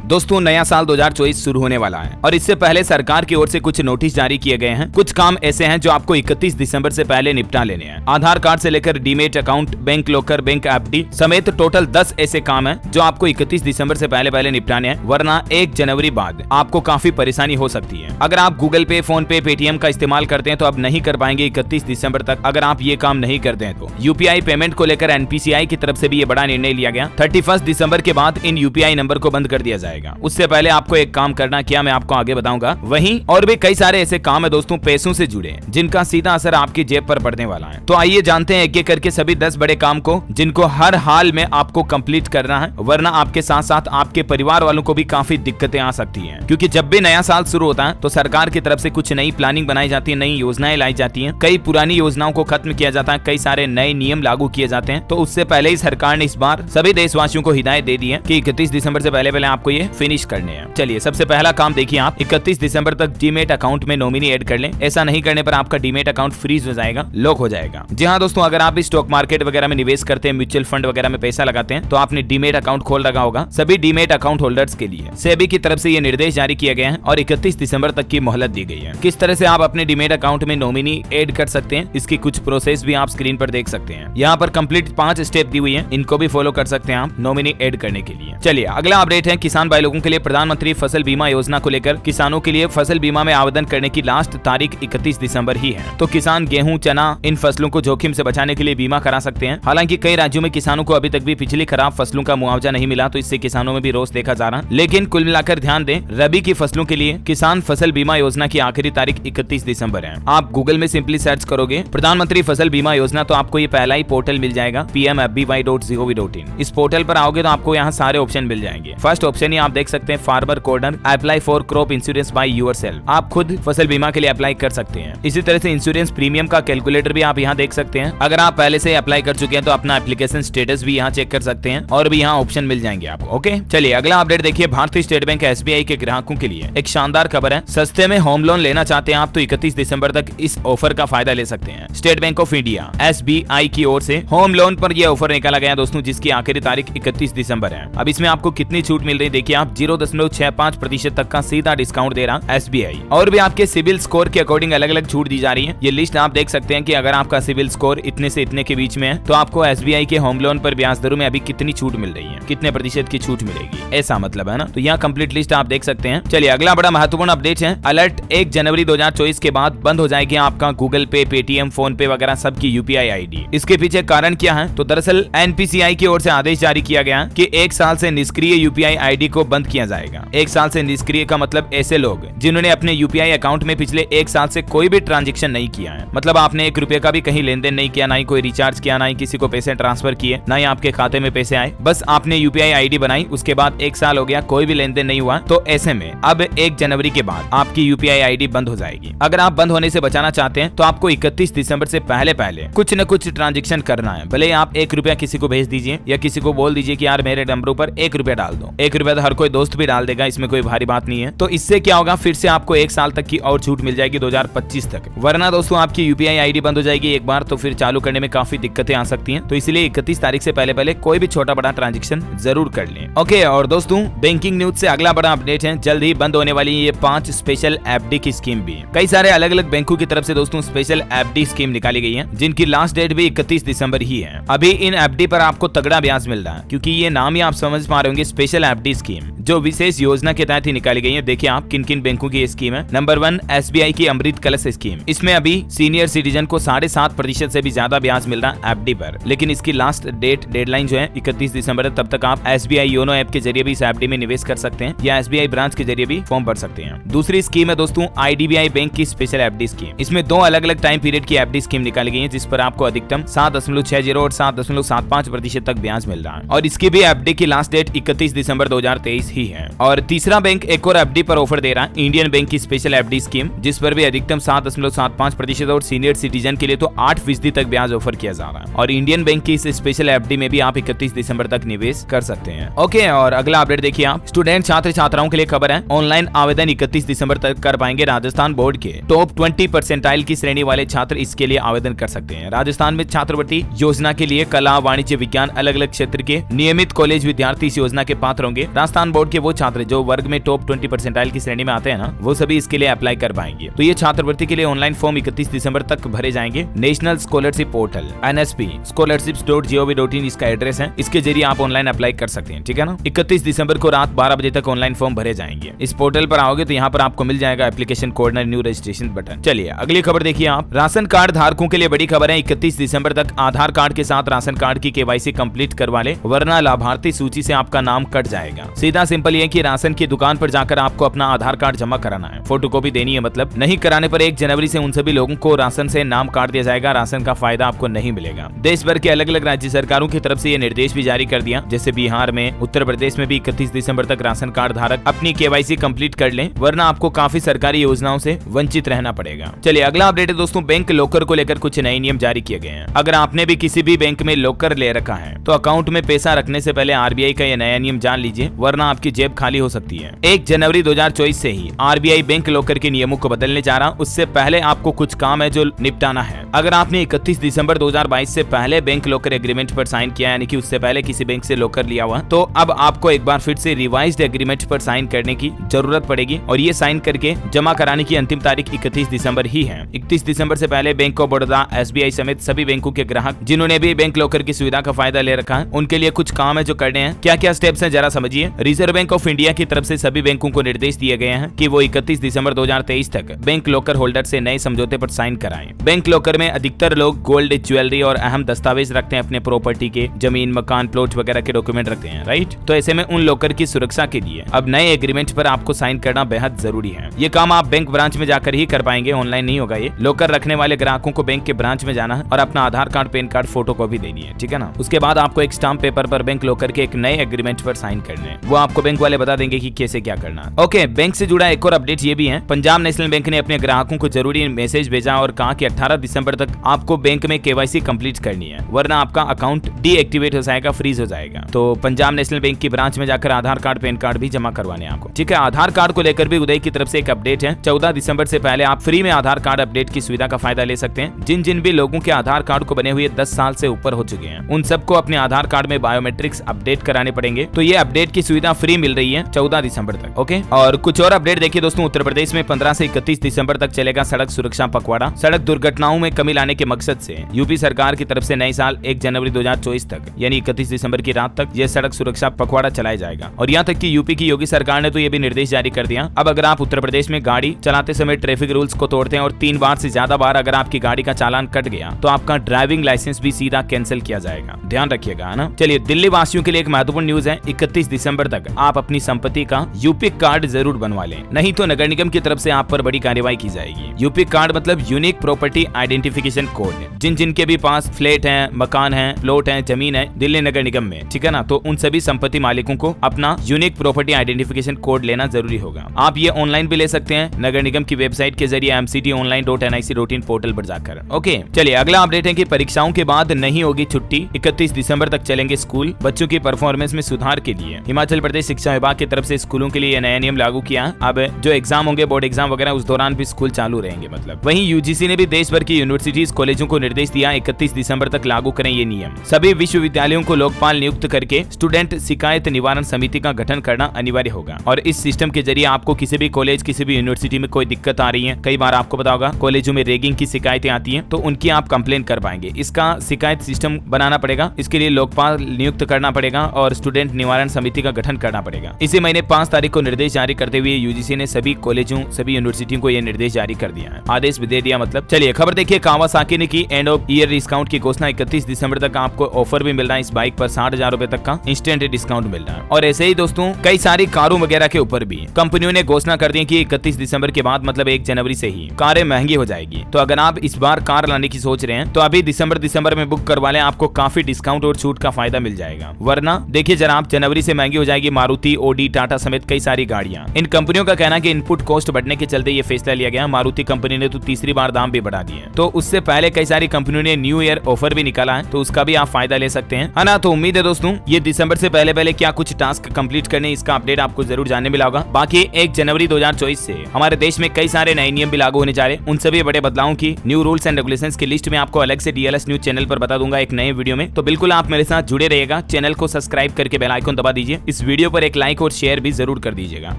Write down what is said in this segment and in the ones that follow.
दोस्तों नया साल 2024 शुरू होने वाला है और इससे पहले सरकार की ओर से कुछ नोटिस जारी किए गए हैं। कुछ काम ऐसे हैं जो आपको 31 दिसंबर से पहले निपटा लेने हैं। आधार कार्ड से लेकर demat account, bank locker, bank FD समेत टोटल 10 ऐसे काम हैं जो आपको 31 दिसंबर से पहले निपटाने हैं, वरना 1 जनवरी बाद आपको काफी परेशानी हो सकती है। अगर आप गूगल पे, फोन पे, पेटीएम का इस्तेमाल करते हैं तो अब नहीं कर पाएंगे 31 दिसंबर तक। अगर आप ये काम नहीं करते हैं तो यूपीआई पेमेंट को लेकर एनपीसीआई की तरफ से भी ये बड़ा निर्णय लिया गया। 31 दिसंबर के बाद इन यूपीआई नंबर को बंद कर दिया जाएगा। उससे पहले आपको एक काम करना क्या मैं आपको आगे बताऊंगा। वहीं और भी कई सारे ऐसे काम है दोस्तों पैसों से जुड़े जिनका सीधा असर आपकी जेब पर पड़ने वाला है। तो आइए जानते हैं एक-एक करके सभी 10 बड़े काम को जिनको हर हाल में आपको कंप्लीट करना है, वरना आपके साथ साथ आपके परिवार वालों को भी काफी दिक्कतें आ सकती हैं। क्योंकि जब भी नया साल शुरू होता है तो सरकार की तरफ से कुछ नई प्लानिंग बनाई जाती है, नई योजनाएं लाई जाती हैं, कई पुरानी योजनाओं को खत्म किया जाता है, कई सारे नए नियम लागू किए जाते हैं। तो उससे पहले ही सरकार ने इस बार सभी देशवासियों को हिदायत दे दी है कि 31 दिसंबर से पहले आपको ये फिनिश करने हैं। चलिए सबसे पहला काम देखिए, आप 31 दिसंबर तक डीमेट अकाउंट में नॉमिनी ऐड कर लें। ऐसा नहीं करने पर आपका डीमेट अकाउंट फ्रीज हो जाएगा, लॉक हो जाएगा। जी हाँ दोस्तों, अगर आप भी स्टॉक मार्केट वगैरह में निवेश करते हैं, म्यूचुअल फंड वगैरह में पैसा लगाते हैं तो आपने डीमेट अकाउंट खोल रखा होगा। सभी डीमेट अकाउंट होल्डर्स के लिए सेबी की तरफ से ये निर्देश जारी किया गया है और 31 दिसंबर तक की मोहलत दी गई है। किस तरह से आप अपने डीमेट अकाउंट में नॉमिनी ऐड कर सकते हैं, इसकी कुछ प्रोसेस भी आप स्क्रीन पर देख सकते हैं। यहाँ पर कंप्लीट 5 स्टेप दी हुई है, इनको भी फॉलो कर सकते हैं आप नॉमिनी ऐड करने के लिए। चलिए अगला अपडेट है किसान भाई लोगों के लिए प्रधानमंत्री फसल बीमा योजना को लेकर। किसानों के लिए फसल बीमा में आवेदन करने की लास्ट तारीख 31 दिसंबर ही है। तो किसान गेहूं, चना इन फसलों को जोखिम से बचाने के लिए बीमा करा सकते हैं। हालांकि कई राज्यों में किसानों को अभी तक भी पिछली खराब फसलों का मुआवजा नहीं मिला, तो इससे किसानों में भी रोष देखा जा रहा है। लेकिन कुल मिलाकर ध्यान दें, रबी की फसलों के लिए किसान फसल बीमा योजना की आखिरी तारीख 31 दिसंबर है। आप गूगल में सिंपली सर्च करोगे प्रधानमंत्री फसल बीमा योजना तो आपको ये पहला ही पोर्टल मिल जाएगा pmfby.gov.in। इस पोर्टल पर आओगे तो आपको यहाँ सारे ऑप्शन मिल जाएंगे। फर्स्ट ऑप्शन ही आप देख सकते हैं farmer corner, apply for crop insurance by yourself. आप खुद फसल बीमा के लिए अप्लाई कर सकते हैं। इसी तरह से इंश्योरेंस प्रीमियम का कैलकुलेटर भी आप यहाँ देख सकते हैं। अगर आप पहले से अप्लाई कर चुके हैं तो अपना एप्लीकेशन स्टेटस भी यहाँ चेक कर सकते हैं और भी यहाँ ऑप्शन मिल जाएंगे आपको। ओके चलिए अगला अपडेट देखिए, भारतीय स्टेट बैंक एसबीआई के ग्राहकों के लिए एक शानदार खबर है। सस्ते में होम लोन लेना चाहते हैं आप तो 31 दिसंबर तक इस ऑफर का फायदा ले सकते हैं। State bank of India SBI की ओर से होम लोन पर यह ऑफर निकाला गया दोस्तों, जिसकी आखिरी तारीख 31 दिसंबर है। अब इसमें आपको कितनी छूट मिल रही है देखिए, आप 0.65% तक का सीधा डिस्काउंट दे रहा एसबीआई और भी आपके सिविल स्कोर के अकॉर्डिंग अलग अलग छूट दी जा रही है। ये लिस्ट आप देख सकते हैं कि अगर आपका सिविल स्कोर इतने से इतने के बीच में है तो आपको एसबीआई के होम लोन पर ब्याज दरों में अभी कितनी छूट मिल रही है, कितने प्रतिशत की छूट मिलेगी, ऐसा मतलब है ना। तो यहाँ कंप्लीट लिस्ट आप देख सकते हैं। चलिए अगला बड़ा महत्वपूर्ण अपडेट है, अलर्ट 1 जनवरी 2024 के बाद बंद हो जाएगी आपका गूगल पे, पेटीएम, फोन पे वगैरह सबकी यूपीआई आईडी। इसके पीछे कारण क्या है, तो दरअसल एनपीसीआई की ओर से आदेश जारी किया गया कि 1 साल से निष्क्रिय यूपीआई आईडी को बंद किया जाएगा। 1 साल से निष्क्रिय का मतलब ऐसे लोग जिन्होंने अपने यूपीआई अकाउंट में पिछले 1 साल से कोई भी ट्रांजैक्शन नहीं किया है, मतलब आपने 1 रुपए का भी कहीं लेन देन नहीं किया, ना ही कोई रिचार्ज किया, ना ही किसी को पैसे ट्रांसफर किए, ना ही आपके खाते में पैसे आए, बस आपने यूपीआई आईडी बनाई, उसके बाद 1 साल हो गया, कोई भी लेन देन नहीं हुआ। तो ऐसे में अब 1 जनवरी के बाद आपकी यूपीआई आईडी बंद हो जाएगी। अगर आप बंद होने से बचाना चाहते हैं तो आपको 31 दिसंबर से पहले कुछ न कुछ ट्रांजैक्शन करना है। भले आप 1 रुपया किसी को भेज दीजिए या किसी को बोल दीजिए कि यार मेरे नंबर पर 1 रुपया डाल दो। 1 रुपया तो हर कोई दोस्त भी डाल देगा, इसमें कोई भारी बात नहीं है। तो इससे क्या होगा, फिर से आपको 1 साल तक की और छूट मिल जाएगी 2025 तक। वरना दोस्तों आपकी यूपीआई आईडी बंद हो जाएगी एक बार तो फिर चालू करने में काफी दिक्कतें आ सकती हैं। तो इसलिए 31 तारीख से पहले कोई भी छोटा बड़ा ट्रांजैक्शन जरूर कर लें। ओके, और दोस्तों बैंकिंग न्यूज से अगला बड़ा अपडेट है, जल्द ही बंद होने वाली ये 5 स्पेशल एफडी की स्कीम भी। कई सारे अलग अलग बैंकों की तरफ से दोस्तों स्पेशल एफडी स्कीम निकाली गई है, जिनकी लास्ट डेट भी 31 दिसंबर ही है। अभी इन एफडी पर आपको तगड़ा ब्याज मिल रहा है, क्योंकि ये नाम ही आप समझ पा रहे होंगे, स्पेशल एफडी स्कीम जो विशेष योजना के तहत ही निकाली गई है। देखिए आप किन किन बैंकों की ये स्कीम है। नंबर 1 एसबीआई की अमृत कलश स्कीम। इसमें अभी सीनियर सिटीजन को 7.5% से भी ज्यादा ब्याज मिल रहा है एफडी पर, लेकिन इसकी लास्ट डेडलाइन जो है 31 दिसंबर है। तब तक आप एसबीआई योनो ऐप के जरिए भी इस एफडी में निवेश कर सकते हैं या एसबीआई ब्रांच के जरिए भी फॉर्म भर सकते हैं। दूसरी स्कीम है दोस्तों आईडीबीआई बैंक की स्पेशल एफडी स्कीम। इसमें 2 अलग अलग टाइम पीरियड की एफडी स्कीम निकाली गई है, जिस पर आपको अधिकतम 7.60 और 7.75% तक ब्याज मिल रहा है और इसकी भी एफडी की लास्ट डेट 31 दिसंबर 2023 ही है। और तीसरा बैंक एक और एफडी पर ऑफर दे रहा है, इंडियन बैंक की स्पेशल एफडी स्कीम, जिस पर भी अधिकतम 7.75% और सीनियर सिटीजन के लिए तो 8% तक ब्याज ऑफर किया जा रहा है। और इंडियन बैंक की इस स्पेशल एफडी में भी आप 31 दिसंबर तक निवेश कर सकते हैं। ओके, और अगला अपडेट देखिए आप, स्टूडेंट छात्र छात्राओं के लिए खबर है, ऑनलाइन आवेदन 31 दिसंबर तक कर पाएंगे। राजस्थान बोर्ड के टॉप 20 परसेंटाइल की श्रेणी वाले छात्र इसके लिए आवेदन कर सकते हैं। राजस्थान में छात्रवृत्ति योजना के लिए कला, वाणिज्य, विज्ञान अलग अलग क्षेत्र के नियमित कॉलेज विद्यार्थी इस योजना के पात्र होंगे। राजस्थान राजस्थान बोर्ड के वो छात्र जो वर्ग में टॉप 20 परसेंटाइल की श्रेणी में आते हैं ना, वो सभी इसके लिए अप्लाई कर पाएंगे। तो ये छात्रवृत्ति के लिए ऑनलाइन फॉर्म 31 दिसंबर तक भरे जाएंगे। National scholarship portal NSP scholarships.gov.in इसका एड्रेस है, इसके जरिए आप ऑनलाइन अप्लाई कर सकते हैं, ठीक है ना। 31 दिसंबर को रात 12 बजे तक ऑनलाइन फॉर्म भरे जाएंगे। इस पोर्टल पर आओगे तो यहाँ पर आपको मिल जाएगा application corner new registration button. चलिए अगली खबर देखिए आप। राशन कार्ड धारकों के लिए बड़ी खबर है। 31 दिसंबर तक आधार कार्ड के साथ राशन कार्ड की KYC कंप्लीट करवा ले, वरना लाभार्थी सूची से आपका नाम कट जाएगा। सीधा सिंपल ये कि राशन की दुकान पर जाकर आपको अपना आधार कार्ड जमा कराना है, फोटोकॉपी देनी है। मतलब नहीं कराने पर 1 जनवरी से उन सभी लोगों को राशन से नाम काट दिया जाएगा, राशन का फायदा आपको नहीं मिलेगा। देश भर के अलग अलग राज्य सरकारों की तरफ से ये निर्देश भी जारी कर दिया। जैसे बिहार में, उत्तर प्रदेश में भी 31 दिसंबर तक राशन कार्ड धारक अपनी KYC कंप्लीट कर लें, वरना आपको काफी सरकारी योजनाओं से वंचित रहना पड़ेगा। चलिए अगला अपडेट है दोस्तों, बैंक लॉकर को लेकर कुछ नए नियम जारी किए गए हैं। अगर आपने भी किसी भी बैंक में लॉकर ले रखा है तो अकाउंट में पैसा रखने से पहले RBI का यह नया नियम जान लीजिए, वरना आपकी जेब खाली हो सकती है। 1 जनवरी 2024 से ही RBI बैंक लॉकर के नियमों को बदलने जा रहा। उससे पहले आपको कुछ काम है जो निपटाना है। अगर आपने 31 दिसंबर 2022 से पहले बैंक लॉकर एग्रीमेंट पर साइन किया, यानी कि उससे पहले किसी बैंक से लॉकर लिया हुआ, तो अब आपको एक बार फिर से रिवाइज्ड एग्रीमेंट पर साइन करने की जरूरत पड़ेगी और ये साइन करके जमा कराने की अंतिम तारीख 31 दिसंबर ही है। 31 दिसंबर से पहले बैंक ऑफ बड़ौदा, SBI समेत सभी बैंकों के ग्राहक जिन्होंने भी बैंक लॉकर की सुविधा का फायदा ले रखा है, उनके लिए कुछ काम है जो करने हैं। क्या क्या स्टेप्स हैं जरा समझिए। रिजर्व बैंक ऑफ इंडिया की तरफ से सभी बैंकों को निर्देश दिए गए हैं कि वो 31 दिसंबर 2023 तक बैंक लॉकर होल्डर से नए समझौते पर साइन कराएं। बैंक लॉकर में अधिकतर लोग गोल्ड, ज्वेलरी और अहम दस्तावेज रखते हैं, अपने प्रॉपर्टी के, जमीन, मकान, प्लॉट वगैरह के डॉक्यूमेंट रखते हैं, राइट। तो ऐसे में उन लॉकर की सुरक्षा के लिए अब नए एग्रीमेंट पर आपको साइन करना बेहद जरूरी है। ये काम आप बैंक ब्रांच में जाकर ही कर पाएंगे, ऑनलाइन नहीं होगा। ये लॉकर रखने वाले ग्राहकों को बैंक के ब्रांच में जाना है और अपना आधार कार्ड, पैन कार्ड, फोटोकॉपी देनी है, ठीक है ना। उसके बाद आपको एक स्टाम्प पेपर पर बैंक लॉकर के एक नए एग्रीमेंट पर साइन करने हैं। वो आपको बैंक वाले बता देंगे कि कैसे क्या करना है। ओके, बैंक से जुड़ा एक और अपडेट ये भी है। पंजाब नेशनल बैंक ने अपने ग्राहकों को जरूरी मैसेज भेजा और कहा कि 18 दिसंबर तक आपको बैंक में KYC कंप्लीट करनी है, वरना आपका अकाउंट डीएक्टिवेट हो जाएगा, फ्रीज हो जाएगा। तो पंजाब नेशनल बैंक की ब्रांच में जाकर आधार कार्ड, पैन कार्ड भी जमा करवाने आपको, ठीक है। आधार कार्ड को लेकर भी उदय की तरफ से एक अपडेट है। 14 दिसंबर से पहले आप फ्री में आधार कार्ड अपडेट की सुविधा का फायदा ले सकते हैं। जिन जिन भी लोगों के आधार कार्ड को बने हुए 10 साल से ऊपर हो चुके हैं, उन सबको अपने आधार कार्ड में बायोमेट्रिक्स अपडेट कराने पड़ेंगे। तो ये अपडेट की सुविधा फ्री मिल रही है 14 दिसंबर तक। ओके, और कुछ और अपडेट देखिए दोस्तों। उत्तर प्रदेश में 15 से 31 दिसंबर तक चलेगा सड़क सुरक्षा पखवाड़ा। सड़क दुर्घटनाओं में कमी लाने के मकसद से यूपी सरकार की तरफ से नए साल 1 जनवरी 2024 तक यानी 31 दिसंबर की रात तक यह सड़क सुरक्षा पखवाड़ा चलाया जाएगा। और यहाँ तक कि यूपी की योगी सरकार ने तो ये भी निर्देश जारी कर दिया, अब अगर आप उत्तर प्रदेश में गाड़ी चलाते समय ट्रैफिक रूल्स को तोड़ते हैं और 3 बार से ज्यादा बार अगर आपकी गाड़ी का चालान कट गया, तो आपका ड्राइविंग लाइसेंस भी सीधा कैंसिल किया जाएगा। ध्यान रखिएगा, है ना। चलिए, दिल्ली वासियों के लिए एक महत्वपूर्ण न्यूज है। 31 दिसंबर तक आप अपनी संपत्ति का यूपी कार्ड जरूर बनवा लें, नहीं तो नगर निगम की तरफ से आप पर बड़ी कार्रवाई की जाएगी। यूपी कार्ड मतलब यूनिक प्रॉपर्टी आइडेंटिफिकेशन कोड। जिन जिन के भी पास फ्लैट है, मकान है, प्लॉट है, जमीन है दिल्ली नगर निगम में, ठीक है ना, तो उन सभी संपत्ति मालिकों को अपना यूनिक प्रॉपर्टी आइडेंटिफिकेशन कोड लेना जरूरी होगा। आप ये ऑनलाइन भी ले सकते हैं नगर निगम की वेबसाइट के जरिए mctonline.nic.in पोर्टल पर जाकर। ओके, चलिए अगला अपडेट है कि परीक्षाओं के बाद नहीं होगी छुट्टी, 31 दिसंबर तक चलेंगे स्कूल। बच्चों की परफॉर्मेंस में सुधार के लिए हिमाचल प्रदेश शिक्षा विभाग की तरफ से स्कूलों के लिए नया नियम लागू किया। अब जो एग्जाम होंगे, बोर्ड एग्जाम वगैरह, उस दौरान भी स्कूल चालू रहेंगे। मतलब वहीं यूजीसी ने भी देश भर की यूनिवर्सिटीज, कॉलेजों को निर्देश दिया 31 दिसंबर तक लागू करें ये नियम। सभी विश्वविद्यालयों को लोकपाल नियुक्त करके स्टूडेंट शिकायत निवारण समिति का गठन करना अनिवार्य होगा। और इस सिस्टम के जरिए आपको किसी भी कॉलेज, किसी भी यूनिवर्सिटी में कोई दिक्कत आ रही है, कई बार आपको पता होगा कॉलेजों में रैगिंग की शिकायतें आती हैं, तो उनकी आप कंप्लेन कर पाएंगे। इसका शिकायत सिस्टम बनाना पड़ेगा, इसके लिए लोकपाल नियुक्त करना पड़ेगा और स्टूडेंट निवारण समिति का गठन करना पड़ेगा। इसी महीने 5 तारीख को निर्देश जारी करते हुए यूजीसी ने सभी कॉलेजों, सभी यूनिवर्सिटियों को यह निर्देश जारी कर दिया है, आदेश भी दे दिया। मतलब चलिए खबर देखिए, कावासाकी ने की एंड ऑफ ईयर डिस्काउंट की घोषणा। 31 दिसंबर तक आपको ऑफर भी मिल रहा है इस बाइक पर, 60,000 रुपए तक का इंस्टेंट डिस्काउंट मिल रहा है। और ऐसे ही दोस्तों कई सारी कारों वगैरह के ऊपर भी कंपनियों ने घोषणा कर दी कि 31 दिसंबर के बाद मतलब 1 जनवरी से ही कारें महंगी हो जाएगी। तो अगर आप इस बार कार लाने की सोच रहे हैं तो अभी दिसंबर में बुक करवा लें, आपको काफी डिस्काउंट और छूट का फायदा मिल जाएगा। वरना देखिए जरा आप, जनवरी से महंगी हो जाएगी मारुति, ओडी, टाटा समेत कई सारी गाड़ियां। इन कंपनियों का कहना है कि इनपुट कॉस्ट बढ़ने के चलते ये फैसला लिया गया। मारुति कंपनी ने तो तीसरी बार दाम भी बढ़ा दिए, तो उससे पहले कई सारी कंपनियों ने न्यू ईयर ऑफर भी निकाला है, तो उसका भी आप फायदा ले सकते हैं, है ना। तो उम्मीद है दोस्तों ये दिसंबर से पहले क्या कुछ टास्क कंप्लीट करने, इसका अपडेट आपको जरूर जानने मिला होगा। बाकी 1 जनवरी 2024 से हमारे देश में कई सारे नए नियम भी लागू होने जा रहे हैं। उन सभी बड़े बदलावों की, न्यू रूल्स एंड रेगुलेशंस की लिस्ट में आपको अलग से DLS न्यूज चैनल पर बता दूंगा एक नए वीडियो में। तो बिल्कुल आप मेरे साथ जुड़े रहिएगा, चैनल को सब्सक्राइब करके बेल आइकन दबा दीजिए। इस वीडियो पर एक लाइक और शेयर भी जरूर कर दीजिएगा।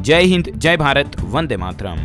जय हिंद, जय भारत, वंदे मातरम।